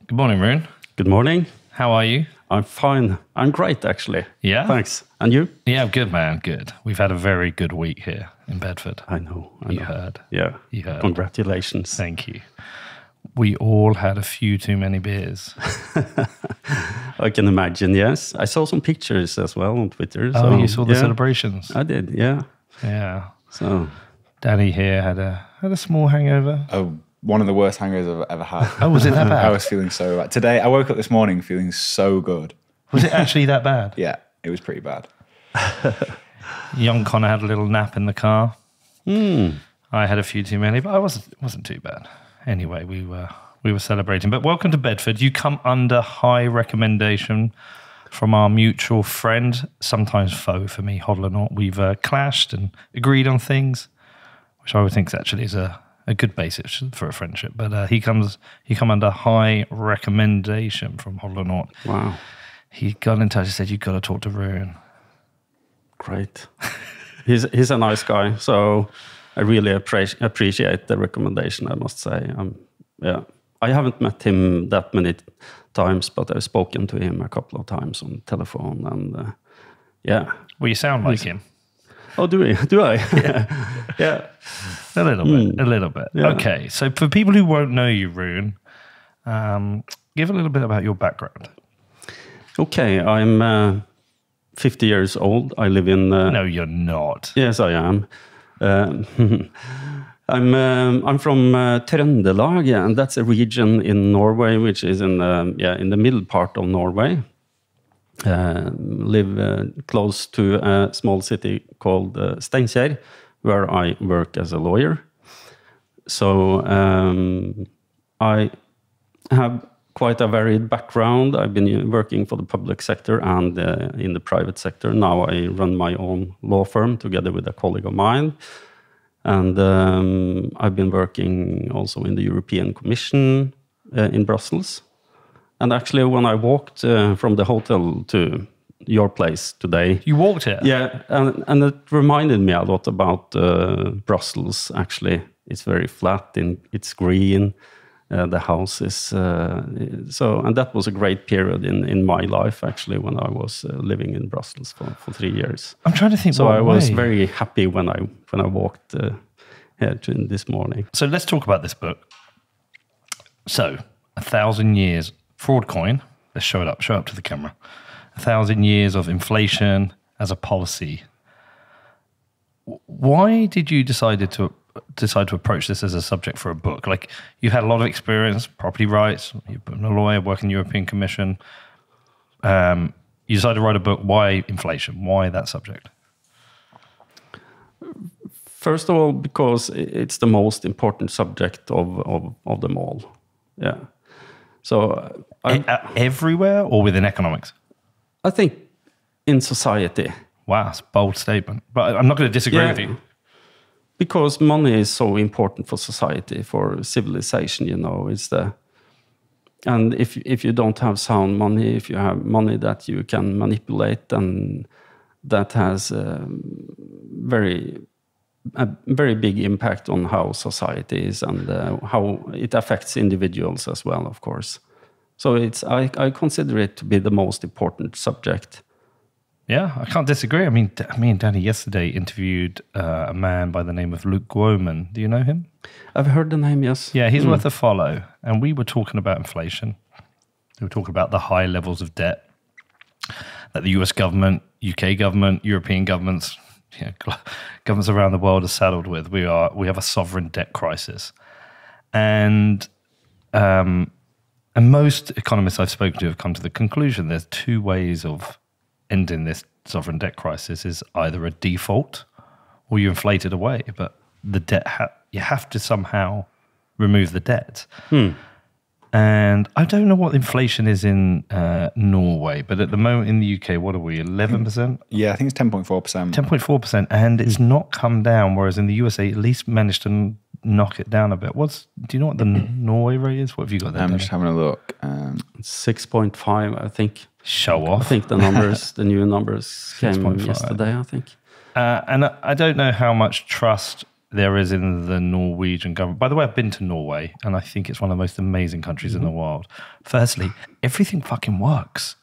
Good morning, Rune. Good morning. How are you? I'm fine. I'm great, actually. Yeah? Thanks. And you? Yeah, I'm good, man. Good. We've had a very good week here in Bedford. I know. You heard. Yeah. You heard. Congratulations. Thank you. We all had a few too many beers. I can imagine, yes. I saw some pictures as well on Twitter. Oh, you saw the celebrations? I did, yeah. Yeah. So Danny here had a small hangover. Oh, one of the worst hangovers I've ever had. Oh, was it that bad? I was feeling so bad. Today, I woke up this morning feeling so good. Was it actually that bad? Yeah, it was pretty bad. Young Connor had a little nap in the car. Mm. I had a few too many, but it wasn't too bad. Anyway, we were celebrating. But welcome to Bedford. You come under high recommendation from our mutual friend, sometimes foe for me, Hodler. We've clashed and agreed on things, which I would think actually is a good basis for a friendship. But he come under high recommendation from Hodler. Wow. He got in touch and said, you've got to talk to Rune. Great. He's a nice guy, so I really appreciate the recommendation, I must say. Yeah, I haven't met him that many times, but I've spoken to him a couple of times on telephone, and yeah. Well, you sound like him. Oh, do I? Yeah. Yeah. A little bit. Yeah. Okay, so for people who won't know you, Rune, give a little bit about your background. Okay, I'm 50 years old. I live in... No, you're not. Yes, I am. I'm from Trøndelag, and that's a region in Norway, which is in the middle part of Norway. Live close to a small city called Steinkjer, where I work as a lawyer. So I have quite a varied background. I've been working for the public sector and in the private sector. Now I run my own law firm together with a colleague of mine. And I've been working also in the European Commission in Brussels. And actually, when I walked from the hotel to your place today... You walked here? Yeah, and it reminded me a lot about Brussels, actually. It's very flat, it's green. The house is and that was a great period in my life, actually, when I was living in Brussels for 3 years. I'm trying to think. So I was very happy when I walked here this morning. So let's talk about this book. So 1,000 years Fraudcoin. Let's show up to the camera. 1,000 years of inflation as a policy. Why did you decide to approach this as a subject for a book? Like, you had a lot of experience, property rights, you've been a lawyer, working in the European Commission. You decided to write a book. Why inflation? Why that subject? First of all, because it's the most important subject of them all. Yeah. So everywhere or within economics? I think in society. Wow, it's a bold statement. But I'm not going to disagree with you. Because money is so important for society, for civilization, and if you don't have sound money, if you have money that you can manipulate, then that has a very big impact on how society is and how it affects individuals as well, of course. So I consider it to be the most important subject. Yeah, I can't disagree. I mean, me and Danny yesterday interviewed a man by the name of Luke Guoman. Do you know him? I've heard the name, yes. Yeah, he's worth a follow. And we were talking about inflation. We were talking about the high levels of debt that the US government, UK government, European governments, governments around the world are saddled with. We have a sovereign debt crisis. And most economists I've spoken to have come to the conclusion there's two ways of ending this sovereign debt crisis. Is either a default or you inflate it away. But the debt, you have to somehow remove the debt. And I don't know what inflation is in Norway, but at the moment in the UK, what are we, 11%? Yeah, I think it's 10.4%. 10.4%, and it's not come down, whereas in the USA, at least managed to knock it down a bit. Do you know what the Norway rate is? What have you got there? I'm just having a look. 6.5, I think. Show off. I think the numbers, the new numbers came 6.5. yesterday, I think. And I don't know how much trust there is in the Norwegian government. By the way, I've been to Norway, and I think it's one of the most amazing countries in the world. Firstly, everything fucking works.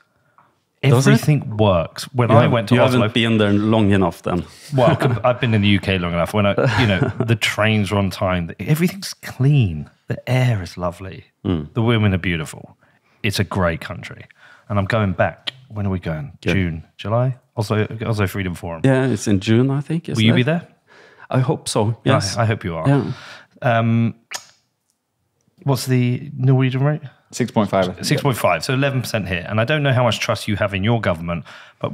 Everything works. When I went to Oslo, you haven't been there long enough then. Well, I've been in the UK long enough. When the trains are on time, everything's clean. The air is lovely. The women are beautiful. It's a great country, and I'm going back. When are we going? Yeah. June, July? Oslo Freedom Forum. Yeah, it's in June, I think. Will you be there? I hope so. Yes, I hope you are. Yeah. What's the Norwegian rate? 6.5. 6.5, so 11% here. And I don't know how much trust you have in your government, but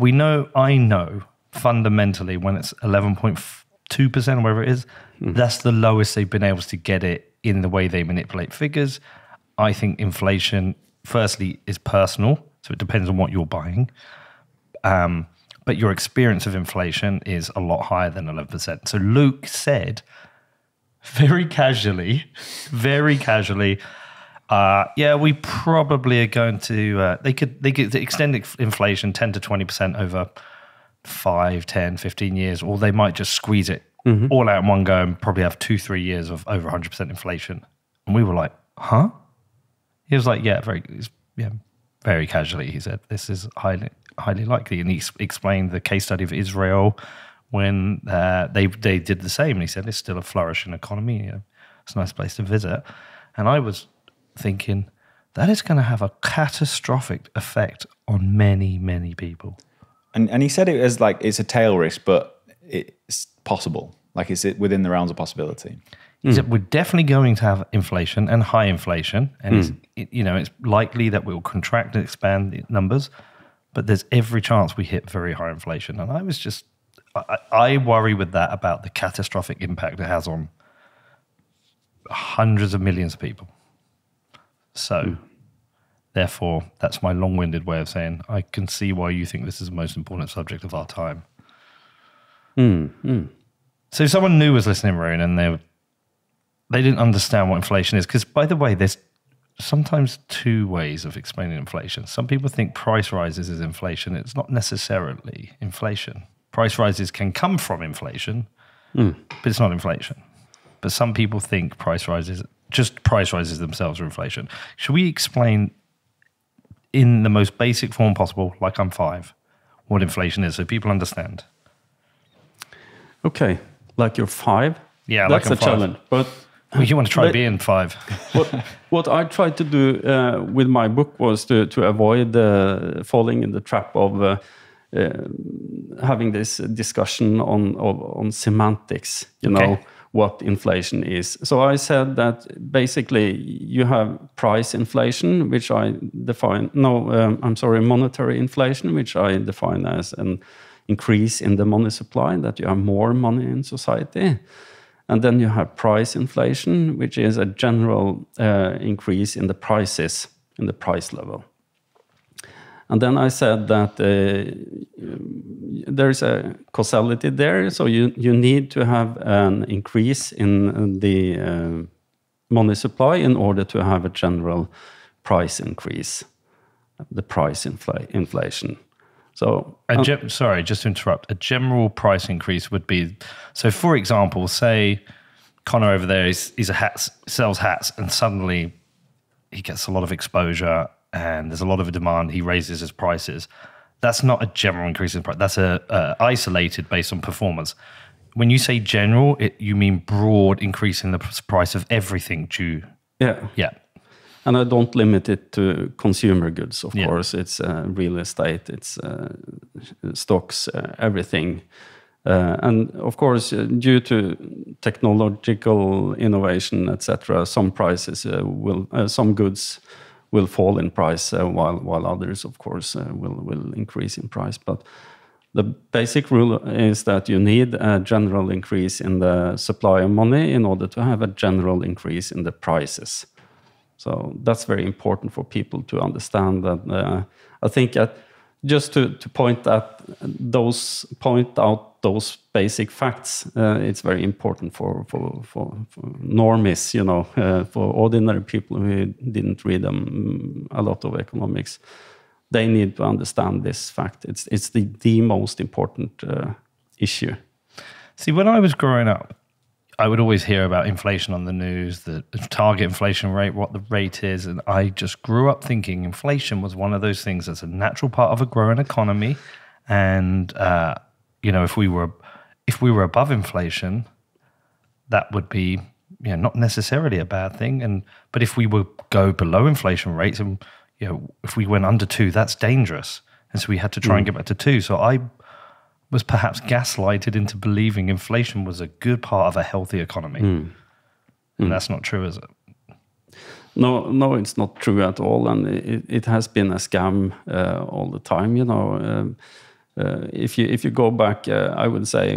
I know fundamentally when it's 11.2% or whatever it is, that's the lowest they've been able to get it in the way they manipulate figures. I think inflation, firstly, is personal, so it depends on what you're buying. But your experience of inflation is a lot higher than 11%. So Luke said very casually, we probably are going to, they could extend inflation 10 to 20% over 5, 10, 15 years, or they might just squeeze it all out in one go and probably have 2-3 years of over 100% inflation. And we were like, huh? He was like, very casually, he said, this is highly likely. And he explained the case study of Israel when they did the same. And he said, it's still a flourishing economy. It's a nice place to visit. And I was thinking, that is going to have a catastrophic effect on many, many people. And he said it as like, it's a tail risk, but it's possible. Like, is it within the realms of possibility? He said, we're definitely going to have inflation and high inflation. And it's likely that we'll contract and expand the numbers, but there's every chance we hit very high inflation. And I was just, I worry with that about the catastrophic impact it has on hundreds of millions of people. So, therefore, that's my long-winded way of saying I can see why you think this is the most important subject of our time. So someone new was listening, Rune, and they didn't understand what inflation is. Because, by the way, there's sometimes two ways of explaining inflation. Some people think price rises is inflation. It's not necessarily inflation. Price rises can come from inflation, but it's not inflation. But some people think price rises themselves are inflation. Should we explain in the most basic form possible, like I'm 5, what inflation is so people understand? Okay, like you're 5? Yeah, that's like I'm 5. Challenge. But you want to try being 5. what I tried to do with my book was to avoid falling in the trap of having this discussion on semantics, you know, what inflation is. So I said that basically you have price inflation, which I define, monetary inflation, which I define as an increase in the money supply, that you have more money in society. And then you have price inflation, which is a general increase in the prices, in the price level. And then I said that there's a causality there. So you need to have an increase in the money supply in order to have a general price increase, the price inflation. So, sorry, just to interrupt. A general price increase would be, so for example, say Connor over there sells hats, and suddenly he gets a lot of exposure and there's a lot of demand. He raises his prices. That's not a general increase in price. That's a isolated based on performance. When you say general, you mean broad increase in the price of everything due. Yeah. And I don't limit it to consumer goods, of course. It's real estate, it's stocks, everything. And of course, due to technological innovation, etc., some prices some goods will fall in price, while others, of course, will increase in price. But the basic rule is that you need a general increase in the supply of money in order to have a general increase in the prices. So that's very important for people to understand. That I think just to point out those basic facts, it's very important for normies, for ordinary people who didn't read a lot of economics. They need to understand this fact. It's the most important issue. See, when I was growing up, I would always hear about inflation on the news, the target inflation rate, what the rate is. And I just grew up thinking inflation was one of those things that's a natural part of a growing economy. And, if we were above inflation, that would be not necessarily a bad thing. But if we would go below inflation rates and, if we went under 2, that's dangerous. And so we had to try and get back to 2. So I was perhaps gaslighted into believing inflation was a good part of a healthy economy. And that's not true, is it? No, it's not true at all. And it has been a scam all the time, if you go back, I would say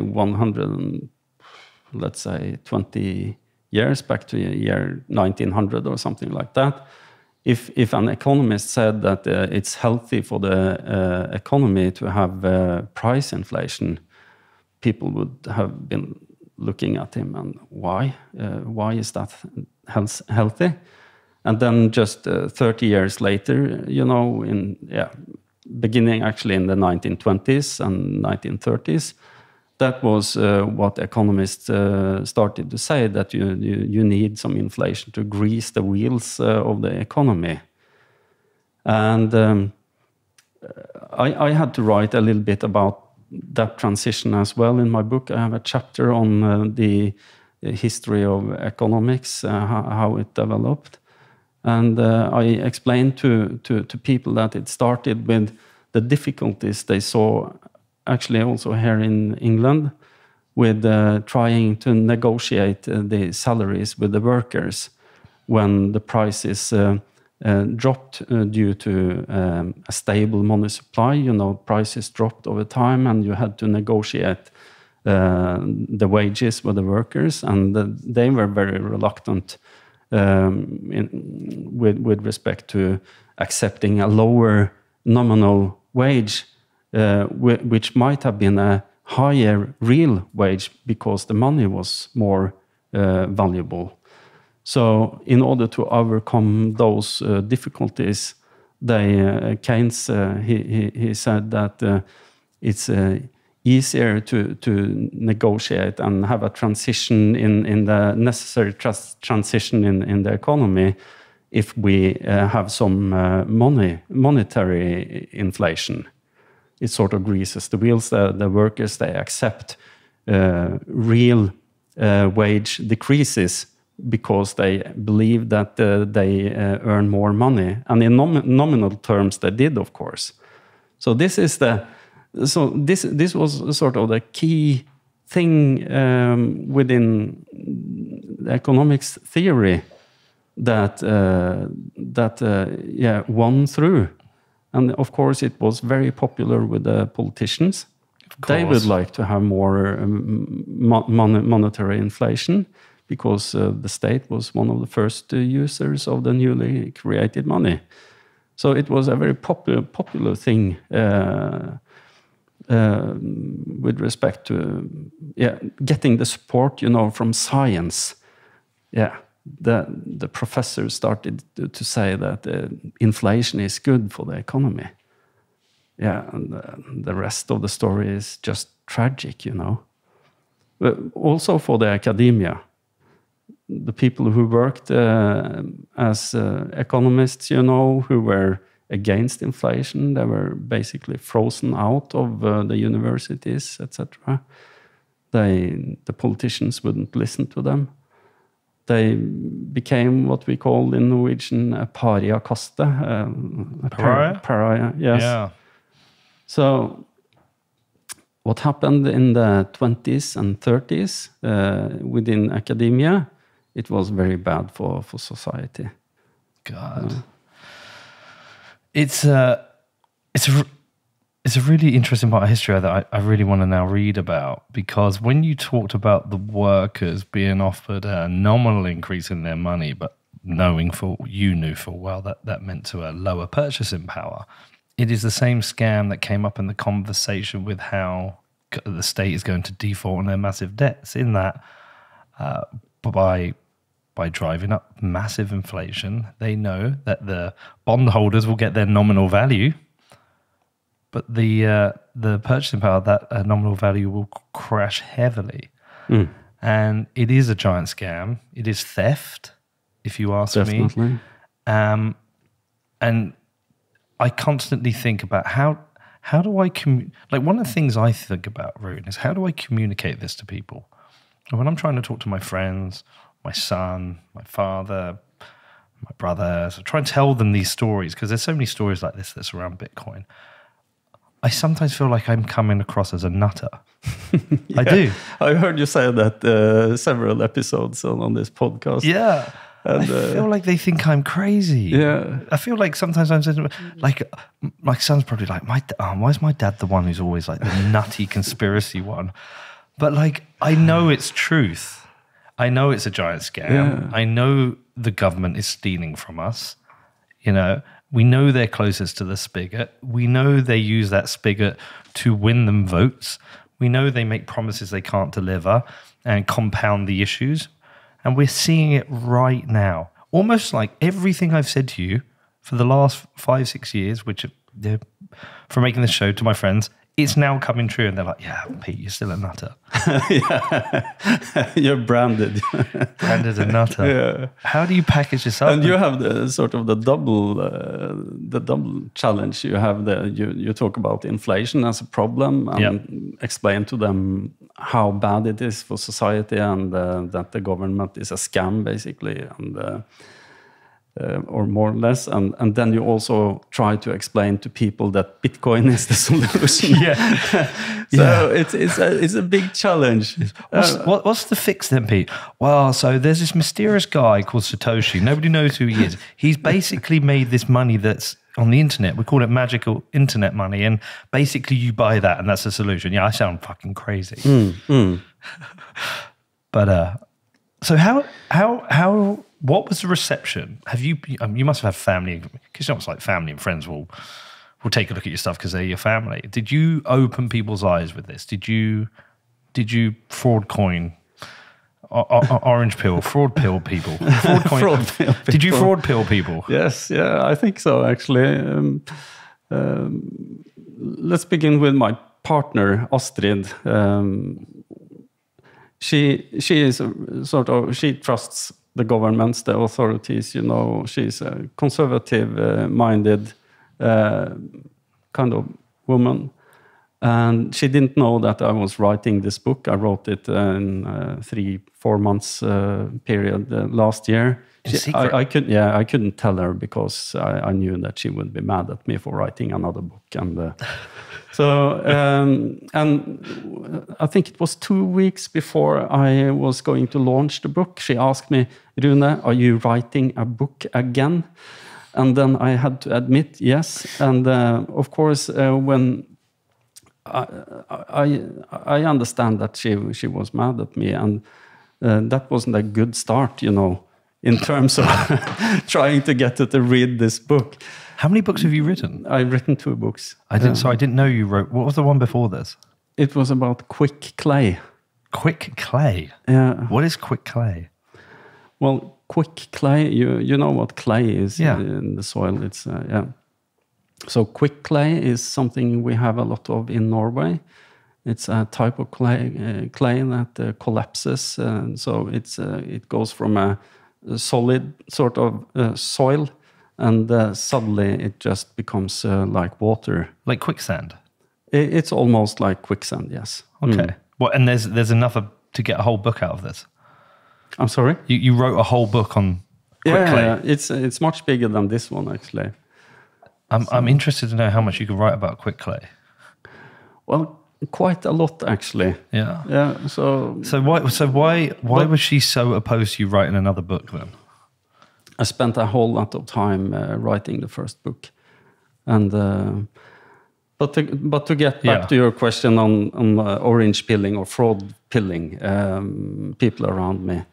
20 years back to year 1900 or something like that. If an economist said that it's healthy for the economy to have price inflation, people would have been looking at him and why? Why is that healthy? And then just 30 years later, beginning actually in the 1920s and 1930s, that was what economists started to say, that you need some inflation to grease the wheels of the economy. And I had to write a little bit about that transition as well in my book. I have a chapter on the history of economics, how it developed. And I explained to people that it started with the difficulties they saw actually also here in England with trying to negotiate the salaries with the workers when the prices dropped due to a stable money supply. Prices dropped over time and you had to negotiate the wages with the workers, and they were very reluctant with respect to accepting a lower nominal wage, which might have been a higher real wage because the money was more valuable. So in order to overcome those difficulties, Keynes he said that it's easier to negotiate and have a transition in the necessary transition in the economy if we have some monetary inflation. It sort of greases the wheels. The workers, they accept real wage decreases because they believe that they earn more money. And in nominal terms, they did, of course. So this was sort of the key thing within the economics theory that won through. And of course, it was very popular with the politicians. They would like to have more monetary inflation because the state was one of the first users of the newly created money. So it was a very popular thing with respect to getting the support, from science. The professors started to say that inflation is good for the economy. And the rest of the story is just tragic, But also for the academia, the people who worked as economists, who were against inflation, they were basically frozen out of the universities, etc. The politicians wouldn't listen to them. They became what we call in Norwegian a pariakaste. Pariah, yes. Yeah. So what happened in the 20s and 30s within academia, it was very bad for society. God. It's a really interesting part of history that I really want to now read about, because when you talked about the workers being offered a nominal increase in their money, but you knew full well that meant to a lower purchasing power, it is the same scam that came up in the conversation with how the state is going to default on their massive debts, in that by driving up massive inflation, they know that the bondholders will get their nominal value, but the purchasing power, that nominal value will crash heavily. And it is a giant scam. It is theft, if you ask me. Definitely. And I constantly think about how do I like one of the things I think about, Rune, is how do I communicate this to people? And when I'm trying to talk to my friends, my son, my father, my brothers, I try and tell them these stories because there's so many stories like this that surround Bitcoin. I sometimes feel like I'm coming across as a nutter. I do. I heard you say that several episodes on this podcast. Yeah. And, I feel like they think I'm crazy. Yeah. I feel like sometimes I'm saying, like, my son's probably like, why is my dad the one who's always like the nutty conspiracy one? But like, I know it's truth. I know it's a giant scam. Yeah. I know the government is stealing from us. You know, we know they're closest to the spigot. We know they use that spigot to win them votes. We know they make promises they can't deliver and compound the issues. And we're seeing it right now. Almost like everything I've said to you for the last 5-6 years, which from making this show to my friends, it's now coming true. And they're like, yeah, Pete, you're still a nutter. You're branded. Branded a nutter. Yeah. How do you package this up? And you have the sort of the double challenge. You have you talk about inflation as a problem and explain to them how bad it is for society and that the government is a scam basically, and or more or less, and then you also try to explain to people that Bitcoin is the solution. So it's a big challenge. What's the fix then, Pete? Well, so there's this mysterious guy called Satoshi. Nobody knows who he is. He's basically made this money that's on the internet. We call it magical internet money, and basically you buy that, and that's the solution. Yeah, I sound fucking crazy. But so how? What was the reception? Have you? You must have had family, because it's like family and friends will take a look at your stuff because they're your family. Did you open people's eyes with this? Did you Fraudcoin, orange pill, fraud pill people? Fraud pill people. Did you fraud pill people? Yes, yeah, I think so actually. Let's begin with my partner Astrid. She is sort of, she trusts the governments, the authorities, you know. She's a conservative-minded kind of woman. And she didn't know that I was writing this book. I wrote it in 3-4 months period last year. I couldn't tell her because I knew that she would be mad at me for writing another book. And and I think it was 2 weeks before I was going to launch the book, she asked me, Rune, are you writing a book again? And then I had to admit yes. And of course, when I understand that she was mad at me, and that wasn't a good start, you know, in terms of trying to get her to read this book. How many books have you written? I've written 2 books. I didn't know you wrote. What was the one before this? It was about quick clay. Quick clay? Yeah. What is quick clay? Well, quick clay, you know what clay is in the soil. It's So quick clay is something we have a lot of in Norway. It's a type of clay that collapses. So it goes from a solid sort of soil, and suddenly it just becomes like water. Like quicksand? It's almost like quicksand, yes. Okay. Well, and there's enough to get a whole book out of this? I'm sorry? You wrote a whole book on quick clay? Yeah, it's much bigger than this one, actually. I'm interested to know how much you could write about quick clay. Well, quite a lot, actually. Yeah. Yeah. So why was she so opposed to you writing another book then? I spent a whole lot of time writing the first book, and but to get back to your question on orange pilling or fraud pilling, people around me.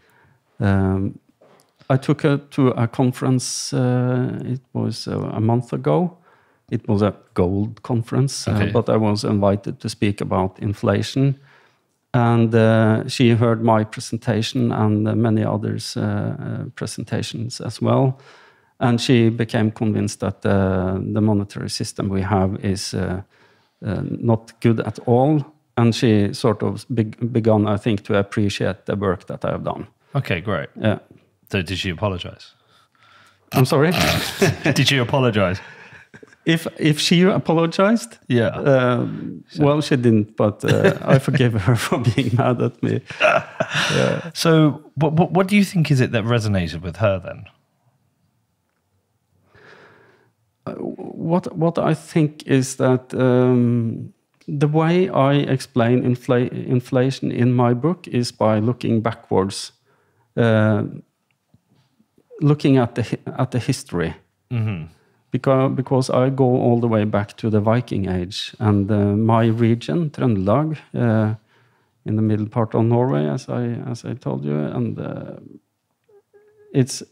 I took her to a conference. It was a month ago. It was a gold conference, but I was invited to speak about inflation. And she heard my presentation and many others' presentations as well. And she became convinced that the monetary system we have is not good at all. and she sort of began, I think, to appreciate the work that I have done. Okay, great. Yeah. So did she apologize? I'm sorry. Did she apologize? If she apologized, Yeah. well, she didn't, but I forgive her for being mad at me. So what do you think is it that resonated with her then? What I think is that the way I explain inflation in my book is by looking backwards, looking at the history. Mm-hmm. Because I go all the way back to the Viking Age, and my region, Trøndelag, in the middle part of Norway, as I told you, and it's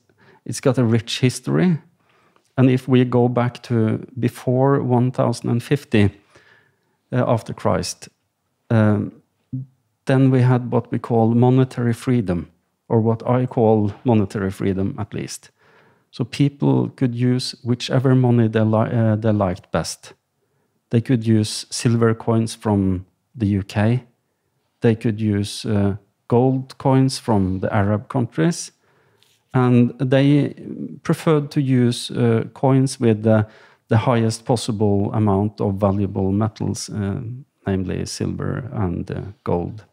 got a rich history. And if we go back to before 1050 after Christ, then we had what we call monetary freedom, or what I call monetary freedom at least. So people could use whichever money they liked best. They could use silver coins from the UK. They could use gold coins from the Arab countries. And they preferred to use coins with the highest possible amount of valuable metals, namely silver and gold.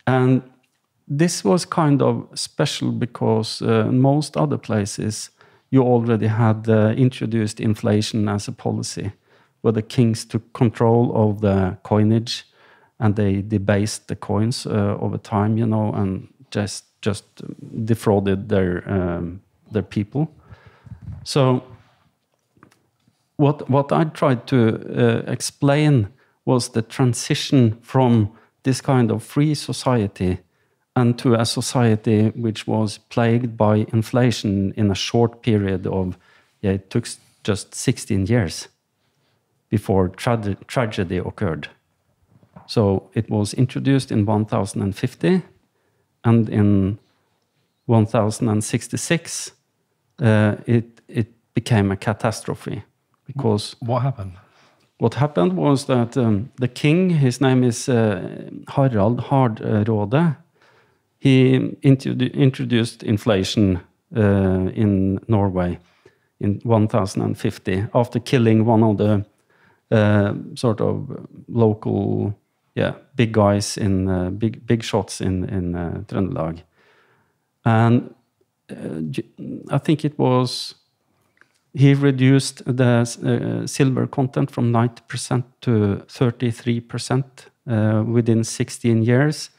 And this was kind of special because most other places you already had introduced inflation as a policy, where the kings took control of the coinage and they debased the coins over time, and just defrauded their people. So what I tried to explain was the transition from this kind of free society and to a society which was plagued by inflation in a short period of, it took just 16 years before tragedy occurred. So it was introduced in 1050, and in 1066, it became a catastrophe. Because what happened? What happened was that the king, his name is Harald Hardråde, he introduced inflation in Norway in 1050 after killing one of the sort of local, big guys in big shots in Trøndelag, and I think it was he reduced the silver content from 90% to 33% within 16 years.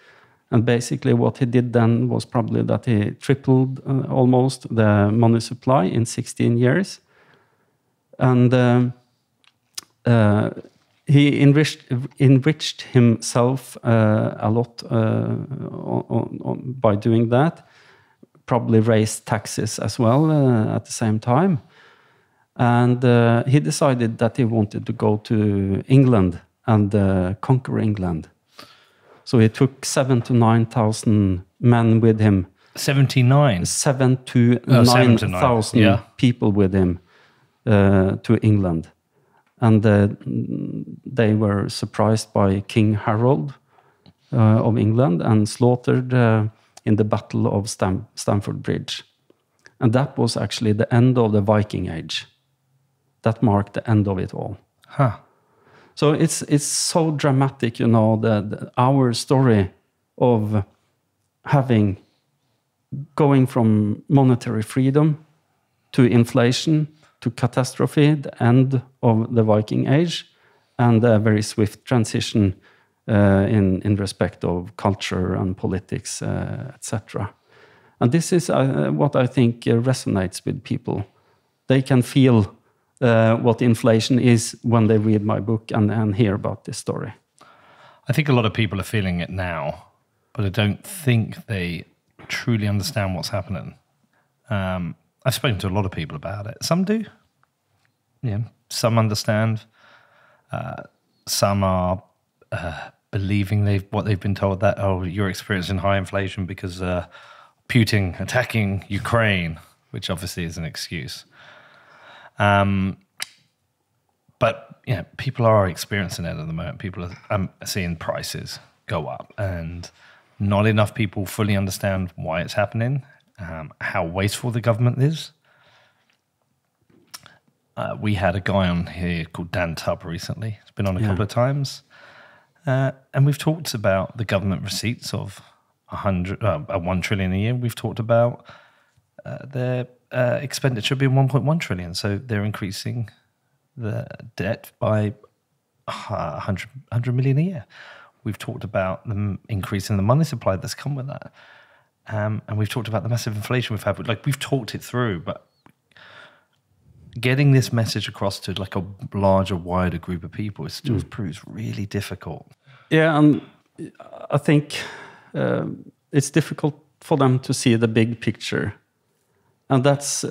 And basically what he did then was probably that he tripled almost the money supply in 16 years. And he enriched himself a lot by doing that, probably raised taxes as well at the same time. And he decided that he wanted to go to England and conquer England. So he took 7,000 to 9,000 men with him. 79? 7,000 to 9,000 people with him to England. And they were surprised by King Harold of England and slaughtered in the Battle of Stamford Bridge. And that was actually the end of the Viking Age. That marked the end of it all. Huh. So it's so dramatic, our story of going from monetary freedom to inflation to catastrophe, the end of the Viking Age, and a very swift transition in respect of culture and politics, etc. And this is what I think resonates with people. They can feel what inflation is when they read my book and hear about this story. I think a lot of people are feeling it now, but I don't think they truly understand what's happening. I've spoken to a lot of people about it. Some do. Some understand. Some are believing what they've been told, that, you're experiencing high inflation because Putin attacking Ukraine, which obviously is an excuse. But people are experiencing it at the moment. People are seeing prices go up, and not enough people fully understand why it's happening, how wasteful the government is. We had a guy on here called Dan Tubb recently. He's been on a couple of times. And we've talked about the government receipts of 1 trillion a year. We've talked about their expenditure being 1.1 trillion. So they're increasing the debt by 100 million a year. We've talked about them increasing the money supply that's come with that. And we've talked about the massive inflation we've had. Like, we've talked it through, but getting this message across to like a larger, wider group of people is still proves really difficult. Yeah, and I think it's difficult for them to see the big picture. And that's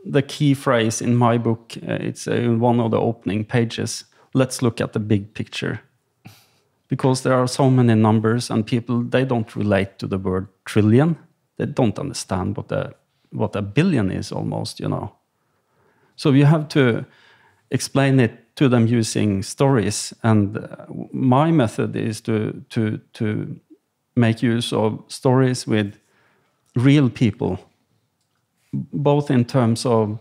the key phrase in my book. It's in one of the opening pages. Let's look at the big picture. Because there are so many numbers, and people, they don't relate to the word trillion. They don't understand what a billion is almost, you know. So you have to explain it to them using stories. And my method is to make use of stories with real people, both in terms of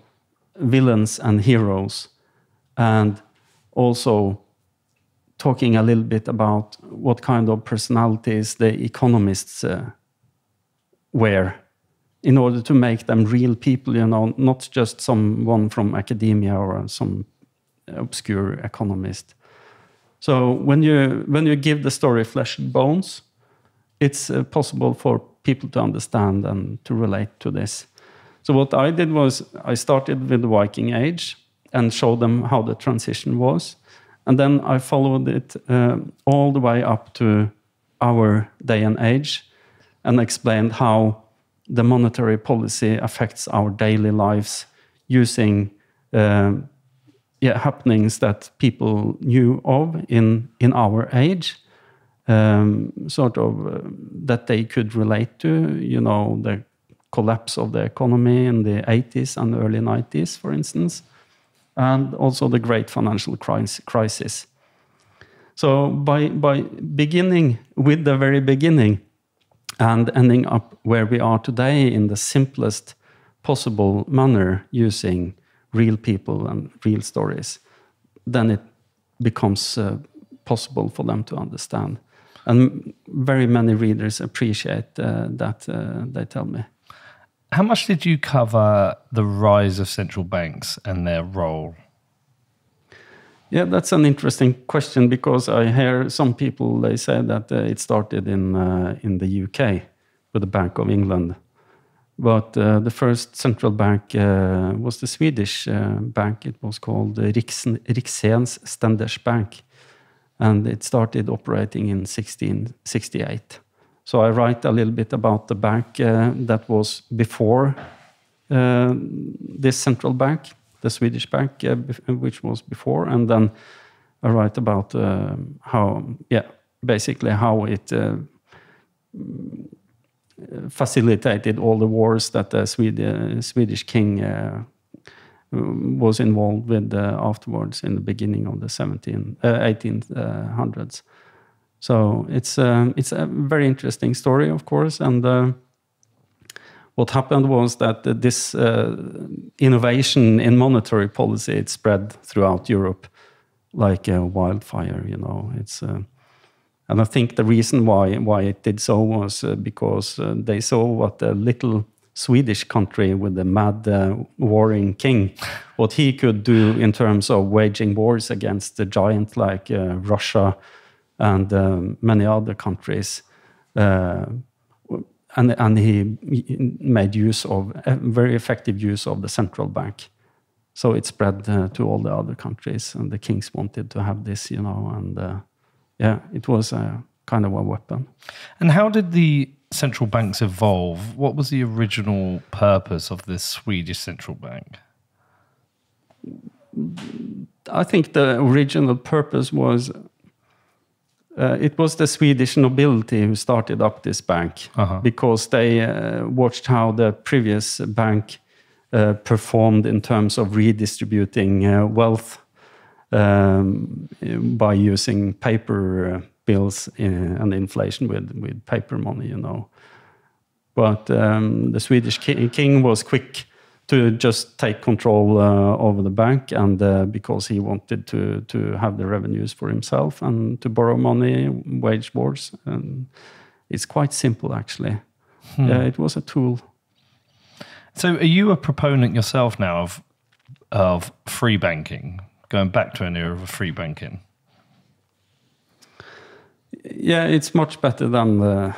villains and heroes, and also talking a little bit about what kind of personalities the economists were, in order to make them real people, you know, not just someone from academia or some obscure economist. So when you give the story flesh and bones, it's possible for people to understand and to relate to this. So what I did was I started with the Viking Age and showed them how the transition was. And then I followed it all the way up to our day and age and explained how the monetary policy affects our daily lives using happenings that people knew of in our age, that they could relate to, you know, the collapse of the economy in the 80s and early 90s, for instance, and also the great financial crisis. So by beginning with the very beginning and ending up where we are today in the simplest possible manner, using real people and real stories, then it becomes possible for them to understand. And very many readers appreciate that, they tell me. How much did you cover the rise of central banks and their role? Yeah, that's an interesting question, because I hear some people, they say that it started in the UK with the Bank of England. But the first central bank was the Swedish bank. It was called Riksgäldskontorets Ständersbank. And it started operating in 1668. So I write a little bit about the bank that was before this central bank, the Swedish bank, which was before. And then I write about how it facilitated all the wars that the Swedish king was involved with afterwards in the beginning of the 1800s. So it's a very interesting story, of course. And what happened was that this innovation in monetary policy, it spread throughout Europe like a wildfire. You know, and I think the reason why it did so was because they saw what a little Swedish country with a mad warring king, what he could do in terms of waging wars against the giant like Russia and many other countries. And he made very effective use of the central bank. So it spread to all the other countries, and the kings wanted to have this, you know, and it was a kind of a weapon. And how did the central banks evolve? What was the original purpose of this Swedish central bank? I think the original purpose was it was the Swedish nobility who started up this bank, because they watched how the previous bank performed in terms of redistributing wealth by using paper bills and inflation with paper money, you know. But the Swedish king was quick to just take control over the bank, and because he wanted to have the revenues for himself and to borrow money, wage wars. And it's quite simple, actually. Yeah, it was a tool. So are you a proponent yourself now of free banking, going back to an era of free banking? Yeah, it's much better than the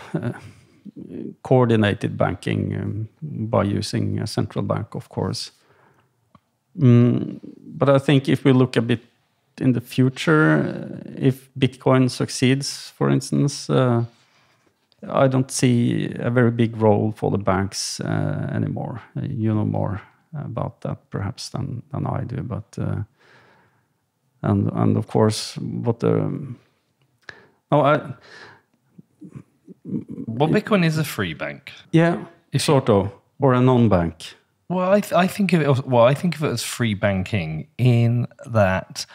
coordinated banking by using a central bank, of course. But I think if we look a bit in the future, if Bitcoin succeeds, for instance, I don't see a very big role for the banks anymore. You know more about that perhaps than I do, but and of course what the Well, Bitcoin is a free bank. Yeah, sort of, or a non-bank. Well, I think of it. Well, I think of it as free banking in that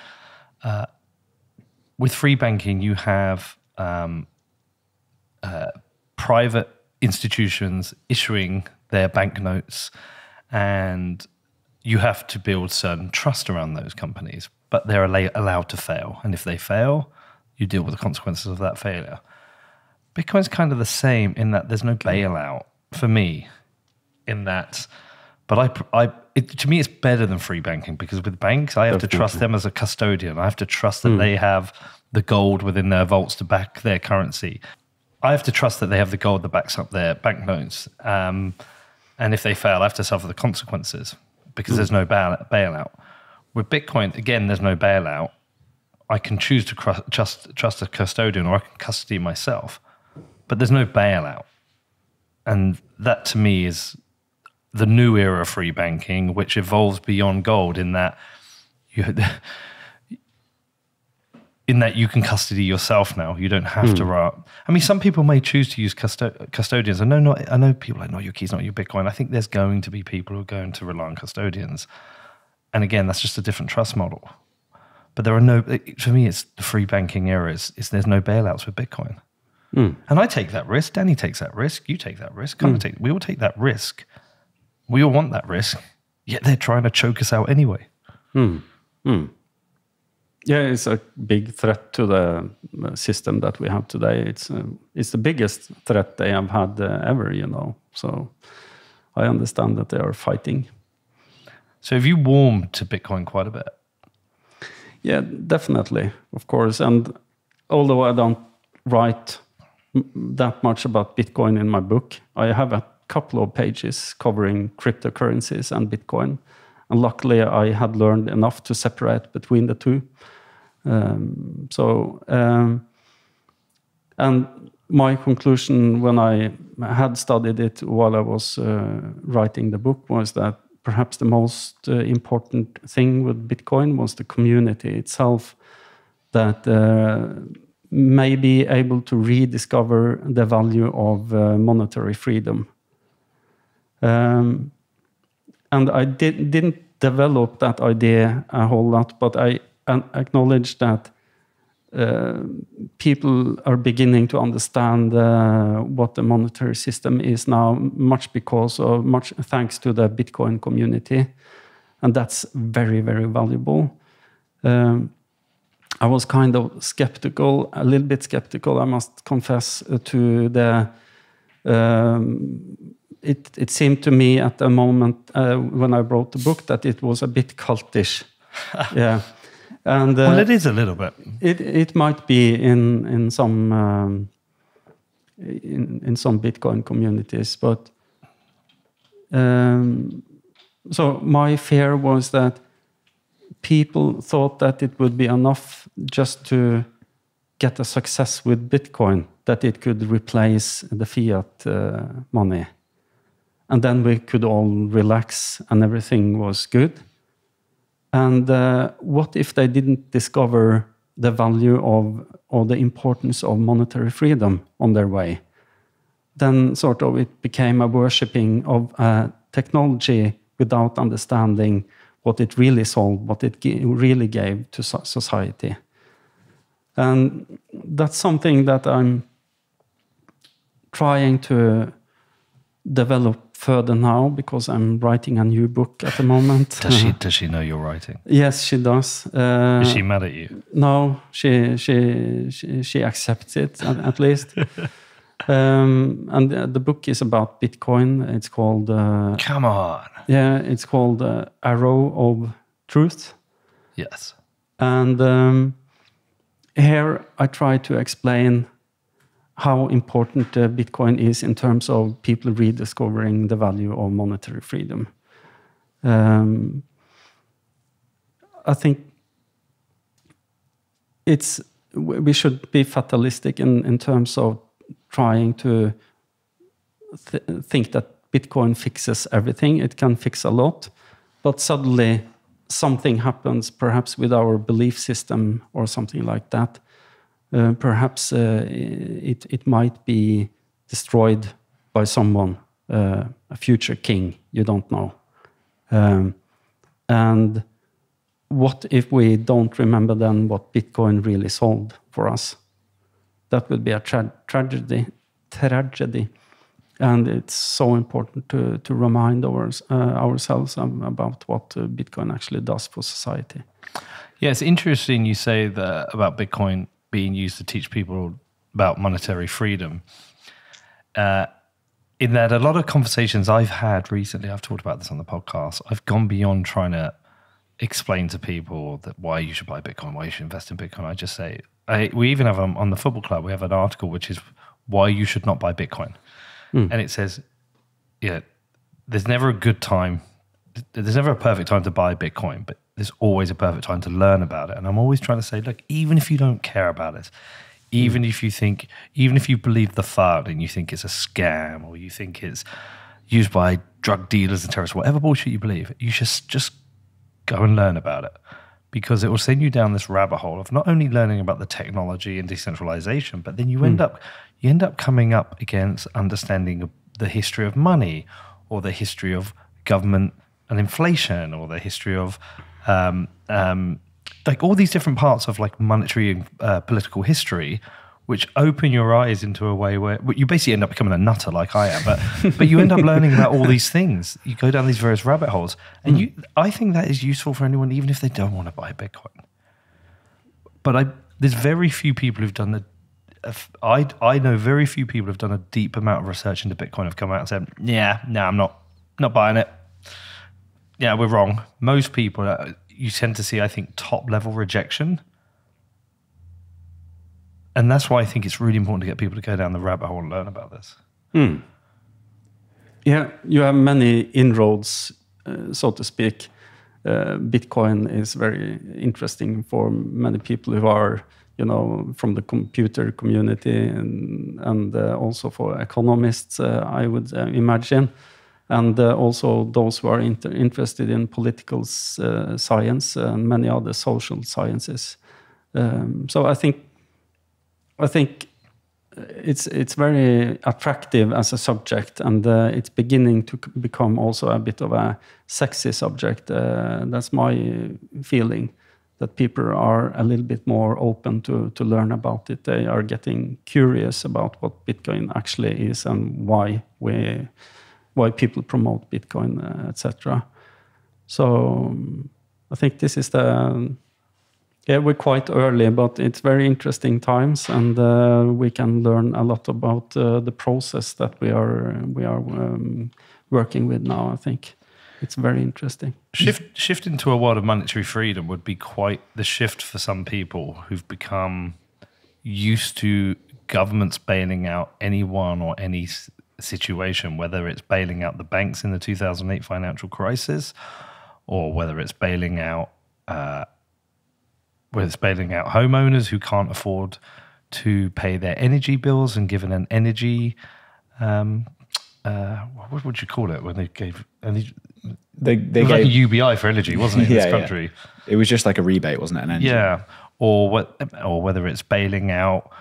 with free banking you have private institutions issuing their banknotes, and you have to build certain trust around those companies. But they're allowed to fail, and if they fail, you deal with the consequences of that failure. Bitcoin's kind of the same in that there's no bailout for me in that, but to me it's better than free banking, because with banks I have to trust them as a custodian. I have to trust that they have the gold within their vaults to back their currency. I have to trust that they have the gold that backs up their banknotes. And if they fail, I have to suffer the consequences because there's no bailout. With Bitcoin, again, there's no bailout. I can choose to trust a custodian, or I can custody myself. But there's no bailout. And that to me is the new era of free banking, which evolves beyond gold in that you can custody yourself now. You don't have to write. I mean, some people may choose to use custodians. I know people like, not your keys, not your Bitcoin. I think there's going to be people who are going to rely on custodians. And again, that's just a different trust model. But there are for me, it's the free banking era. There's no bailouts with Bitcoin. And I take that risk. Danny takes that risk. You take that risk. We all take that risk. We all want that risk. Yet they're trying to choke us out anyway. Yeah, it's a big threat to the system that we have today. It's the biggest threat they have had ever, you know. So I understand that they are fighting. So have you warmed to Bitcoin quite a bit? Yeah, definitely, of course. And although I don't write that much about Bitcoin in my book, I have a couple of pages covering cryptocurrencies and Bitcoin. And luckily, I had learned enough to separate between the two. And my conclusion when I had studied it while I was writing the book was that perhaps the most important thing with Bitcoin was the community itself, that may be able to rediscover the value of monetary freedom. And I didn't develop that idea a whole lot, but I acknowledge that people are beginning to understand what the monetary system is now, much thanks to the Bitcoin community, and that's very, very valuable. I was kind of skeptical, a little bit skeptical, I must confess, to the. It seemed to me at the moment when I wrote the book that it was a bit cultish. Yeah. And, well, it is a little bit. It might be in some Bitcoin communities, but so my fear was that people thought that it would be enough just to get a success with Bitcoin, that it could replace the fiat money, and then we could all relax and everything was good. And what if they didn't discover the value of or the importance of monetary freedom on their way? Then sort of it became a worshipping of technology without understanding what it really solved, what it really gave to society. And that's something that I'm trying to develop further now, because I'm writing a new book at the moment. Does she know you're writing? Yes, she does. Is she mad at you? No, she accepts it at least. And the book is about Bitcoin. It's called. Come on. Yeah, it's called Arrow of Truth. Yes. And here I try to explain how important Bitcoin is in terms of people rediscovering the value of monetary freedom. I think we should be fatalistic in terms of trying to think that Bitcoin fixes everything. It can fix a lot, but suddenly something happens, perhaps with our belief system or something like that. Perhaps it might be destroyed by someone, a future king, you don't know. And what if we don't remember then what Bitcoin really solved for us? That would be a tragedy. And it's so important to remind ourselves about what Bitcoin actually does for society. Yeah, it's interesting you say that about Bitcoin being used to teach people about monetary freedom. In that a lot of conversations I've had recently, I've talked about this on the podcast, I've gone beyond trying to explain to people that why you should buy Bitcoin, why you should invest in Bitcoin. I just say, we even have on the football club, we have an article which is why you should not buy Bitcoin. And it says, yeah, there's never a good time. There's never a perfect time to buy Bitcoin, but there's always a perfect time to learn about it. And I'm always trying to say, look, even if you don't care about it, even if you believe the FUD and you think it's a scam, or you think it's used by drug dealers and terrorists, whatever bullshit you believe, you should just go and learn about it, because it will send you down this rabbit hole of not only learning about the technology and decentralization, but then you end up coming up against understanding the history of money, or the history of government and inflation, or the history of like all these different parts of like monetary and political history, which open your eyes into a way where you basically end up becoming a nutter like I am, but you end up learning about all these things. You go down these various rabbit holes, and I think that is useful for anyone, even if they don't want to buy Bitcoin. But there's very few people who've done I know very few people who've done a deep amount of research into Bitcoin, have come out and said, yeah, no, I'm not buying it. Yeah, we're wrong. Most people, you tend to see, I think, top-level rejection. And that's why I think it's really important to get people to go down the rabbit hole and learn about this. Yeah, you have many inroads, so to speak. Bitcoin is very interesting for many people who are, from the computer community, and also for economists, I would imagine. And also those who are interested in political science and many other social sciences. So I think it's very attractive as a subject, and it's beginning to become also a bit of a sexy subject. That's my feeling, that people are a little bit more open to learn about it. They are getting curious about what Bitcoin actually is and why people promote Bitcoin, etc. So I think this is we're quite early, but it's very interesting times, and we can learn a lot about the process that we are working with now. I think it's very interesting. Shift into a world of monetary freedom would be quite the shift for some people who've become used to governments bailing out anyone or any situation, whether it's bailing out the banks in the 2008 financial crisis, or whether it's bailing out homeowners who can't afford to pay their energy bills and given an energy what would you call it when they gave they it was gave like a UBI for energy, wasn't it, in this country? Yeah. It was just like a rebate, wasn't it? An energy. Yeah, or whether it's bailing out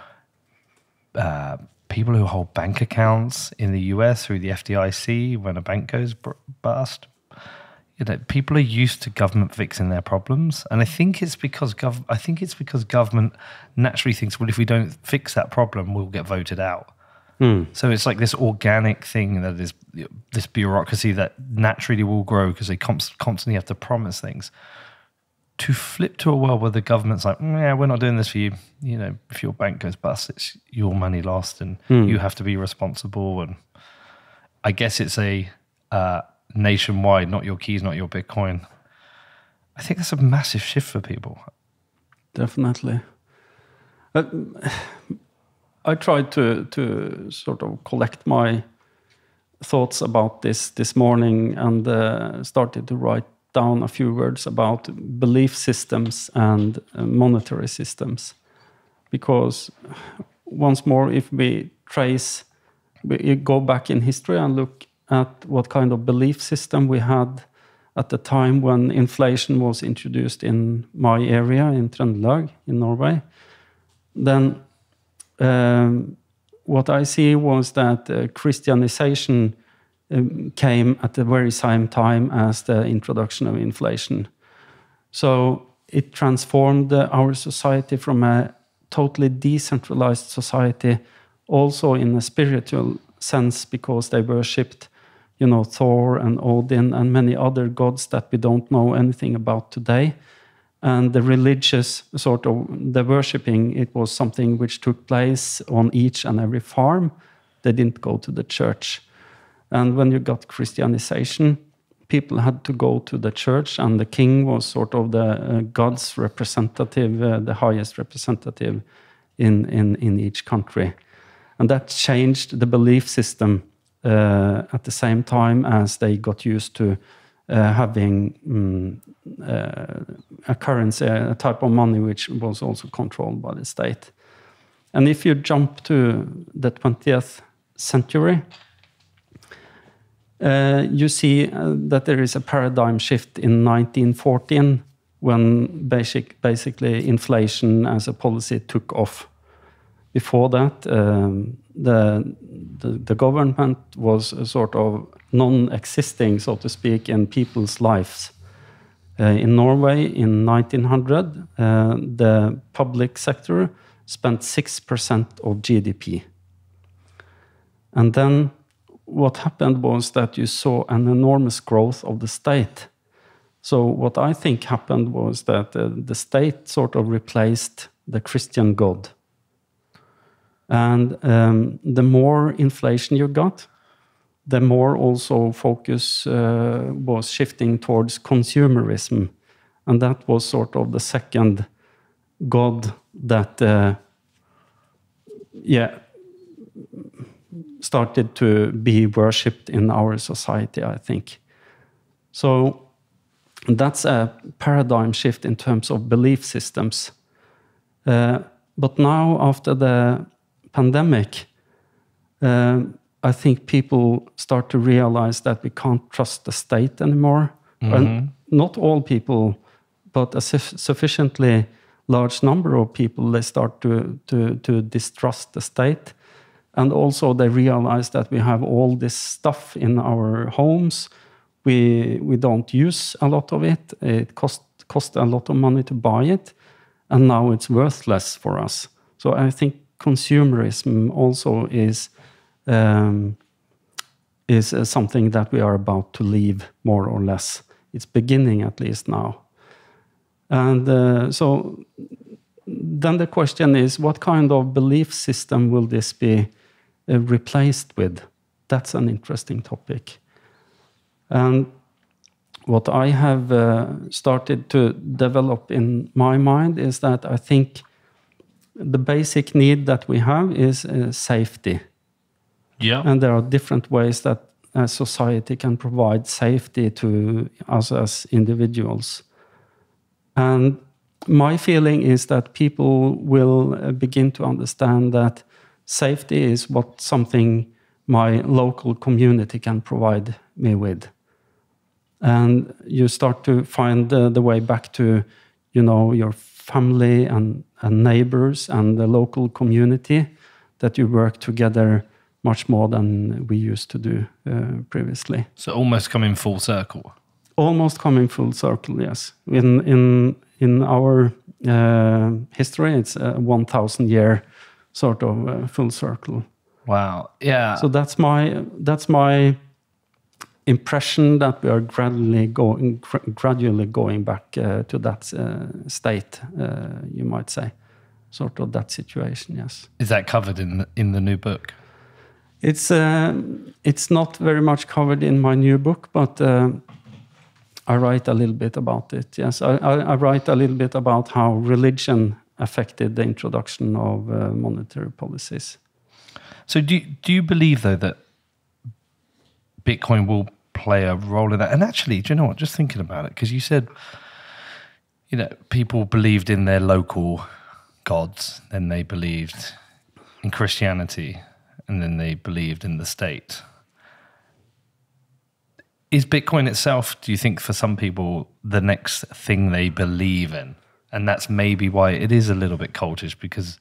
people who hold bank accounts in the US through the FDIC when a bank goes bust. people are used to government fixing their problems, and I think it's because government naturally thinks, well, if we don't fix that problem, we'll get voted out. So it's like this organic thing that is this bureaucracy that naturally will grow because they constantly have to promise things. To flip to a world where the government's like, yeah, we're not doing this for you. If your bank goes bust, it's your money lost, and you have to be responsible. And I guess it's a nationwide, not your keys, not your Bitcoin. I think that's a massive shift for people. Definitely. I tried to sort of collect my thoughts about this morning and started to write down a few words about belief systems and monetary systems. Because once more, if we go back in history and look at what kind of belief system we had at the time when inflation was introduced in my area in Trøndelag in Norway, then what I see was that Christianization came at the very same time as the introduction of inflation. So it transformed our society from a totally decentralized society, also in a spiritual sense, because they worshipped, Thor and Odin and many other gods that we don't know anything about today. And the religious the worshipping, it was something which took place on each and every farm. They didn't go to the church. And when you got Christianization, people had to go to the church, and the king was sort of the God's representative, the highest representative in each country. And that changed the belief system at the same time as they got used to having a currency, a type of money which was also controlled by the state. And if you jump to the 20th century, you see that there is a paradigm shift in 1914 when basically inflation as a policy took off. Before that, the government was sort of non-existing, so to speak, in people's lives. In Norway, in 1900, the public sector spent 6% of GDP. And then what happened was that you saw an enormous growth of the state. So what I think happened was that the state sort of replaced the Christian God. And the more inflation you got, the more also focus was shifting towards consumerism. And that was sort of the second God that, started to be worshipped in our society, I think. So that's a paradigm shift in terms of belief systems. But now, after the pandemic, I think people start to realize that we can't trust the state anymore. Mm-hmm. And not all people, but a sufficiently large number of people, they start to distrust the state. And also they realize that we have all this stuff in our homes. We don't use a lot of it. It cost a lot of money to buy it. And now it's worthless for us. So I think consumerism also is something that we are about to leave, more or less. It's beginning at least now. And so then the question is, what kind of belief system will this be replaced with? That's an interesting topic. And what I have started to develop in my mind is that I think the basic need that we have is safety. Yeah. And there are different ways that a society can provide safety to us as individuals. And my feeling is that people will begin to understand that safety is what something my local community can provide me with. And you start to find the way back to, your family and neighbors and the local community, that you work together much more than we used to do previously. So almost coming full circle. almost coming full circle. Yes, in our history, it's a 1,000-year sort of full circle. Wow. Yeah. So that's my impression, that we are gradually going back to that state. You might say, sort of that situation. Yes. Is that covered in the new book? It's not very much covered in my new book, but I write a little bit about it. Yes, I write a little bit about how religion affected the introduction of monetary policies. So do you believe, though, that Bitcoin will play a role in that? And actually, do you know what? Just thinking about it, because you said, people believed in their local gods, then they believed in Christianity, and then they believed in the state. Is Bitcoin itself, do you think, for some people, the next thing they believe in? And that's maybe why it is a little bit cultish, because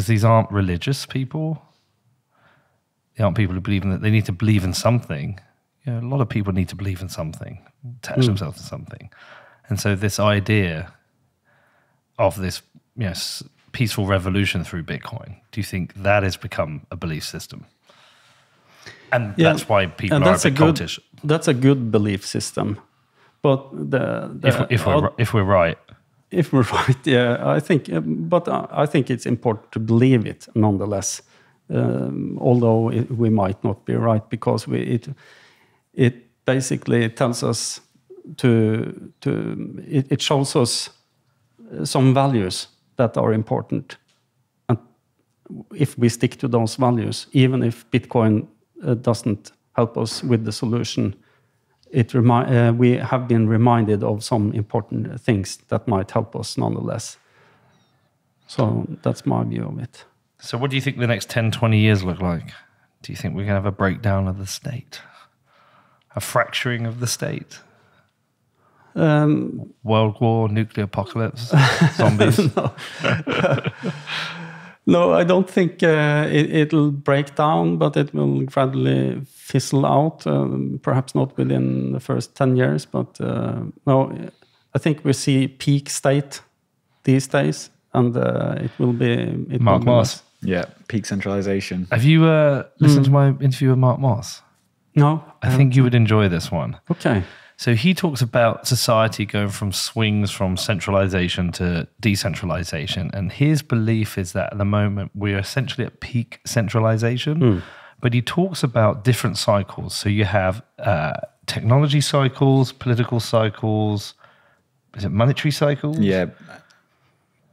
these aren't religious people. They aren't people who believe in that. They need to believe in something. A lot of people need to believe in something, attach themselves to something. And so this idea of this peaceful revolution through Bitcoin, do you think that has become a belief system? And that's why people are a bit cultish. That's a good belief system, but if we're right, I think. But I think it's important to believe it nonetheless, although we might not be right, because it basically tells us it shows us some values that are important, and if we stick to those values, even if Bitcoin doesn't help us with the solution, we have been reminded of some important things that might help us nonetheless. So that's my view of it. So what do you think the next 10, 20 years look like? Do you think we're going to have a breakdown of the state? A fracturing of the state? World war, nuclear apocalypse, zombies? No, I don't think it'll break down, but it will gradually fizzle out. Perhaps not within the first 10 years, but no, I think we see peak state these days, and it will be... Mark Moss. Yeah, peak centralization. Have you listened to my interview with Mark Moss? No. I think you would enjoy this one. Okay. So he talks about society going from swings from centralization to decentralization. And his belief is that at the moment we're essentially at peak centralization. But he talks about different cycles. So you have technology cycles, political cycles, is it monetary cycles? Yeah.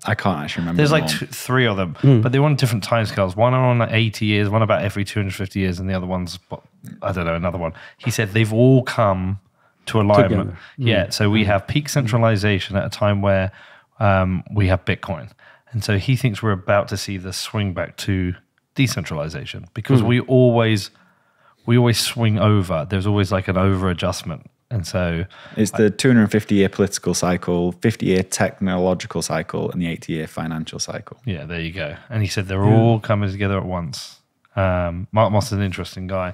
I can't actually remember. There's like three of them, but they're on different timescales. One are on like 80 years, one about every 250 years, and the other one's, I don't know, another one. He said they've all come to alignment. Yeah, so we have peak centralization at a time where we have Bitcoin. And so he thinks we're about to see the swing back to decentralization, because we always swing over. There's always like an over adjustment. And so it's the 250-year political cycle, 50-year technological cycle, and the 80-year financial cycle. Yeah, there you go. And he said they're all coming together at once. Mark Moss is an interesting guy.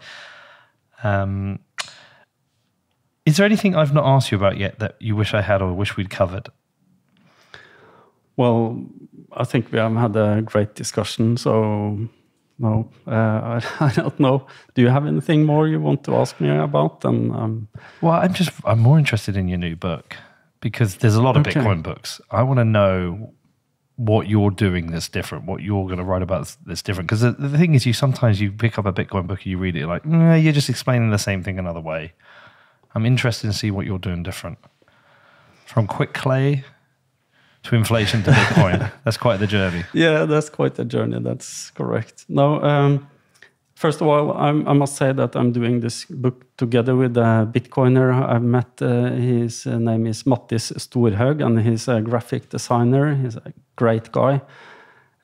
Is there anything I've not asked you about yet that you wish I had or wish we'd covered? Well, I think we have had a great discussion, so no, I don't know. Do you have anything more you want to ask me about? Well, I'm more interested in your new book, because there's a lot of Bitcoin books. I want to know what you're doing that's different, what you're going to write about that's different. Because the thing is, sometimes you pick up a Bitcoin book and you read it, you're like, you're just explaining the same thing another way. I'm interested to see what you're doing different. From quick clay to inflation to Bitcoin. That's quite the journey. Yeah, that's quite the journey. That's correct. No, first of all, I must say that I'm doing this book together with a Bitcoiner I've met. His name is Mattis Storhaug, and he's a graphic designer. He's a great guy.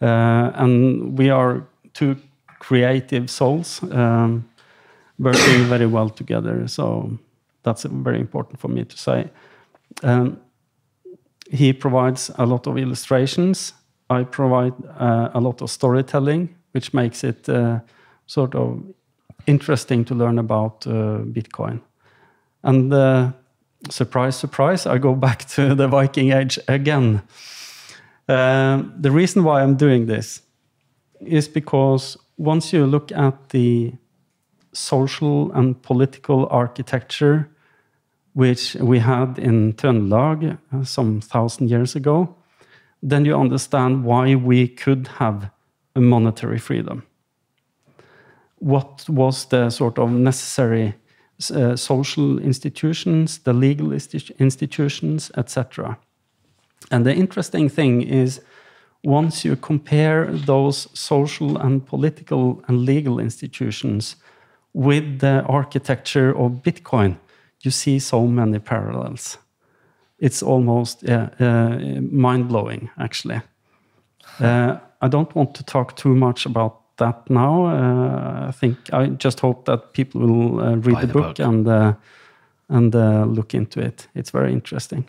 And we are two creative souls working very well together. So that's very important for me to say. He provides a lot of illustrations. I provide a lot of storytelling, which makes it sort of interesting to learn about Bitcoin. And surprise, surprise, I go back to the Viking Age again. The reason why I'm doing this is because once you look at the social and political architecture which we had in Trøndelag some 1,000 years ago, then you understand why we could have a monetary freedom. What was the sort of necessary social institutions, the legal institutions, etc. And the interesting thing is, once you compare those social and political and legal institutions with the architecture of Bitcoin, you see so many parallels. It's almost mind-blowing, actually. I don't want to talk too much about that now. I just hope that people will read the book and look into it. It's very interesting.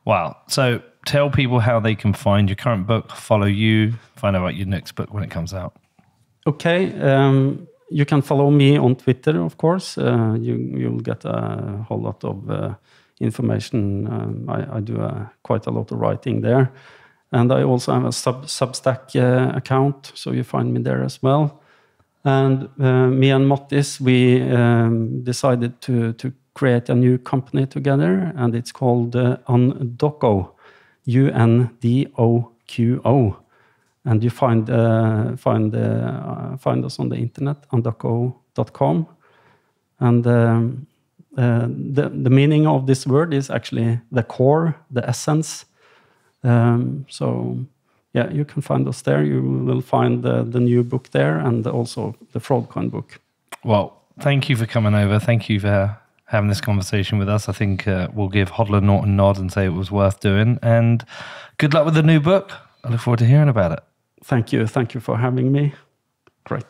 Wow. So tell people how they can find your current book, follow you, find out about your next book when it comes out. Okay. You can follow me on Twitter, of course. You'll get a whole lot of information. I do quite a lot of writing there. And I also have a Substack account, so you find me there as well. And me and Mattis, we decided to create a new company together, and it's called Undoco, UNDOQO. And you find us on the internet, undoco.com. And the meaning of this word is actually the core, the essence. So yeah, you can find us there. You will find the new book there, and also the Fraudcoin book. Well, thank you for coming over. Thank you for having this conversation with us. I think we'll give Hodler Norton a nod and say it was worth doing. And good luck with the new book. I look forward to hearing about it. Thank you. Thank you for having me. Great.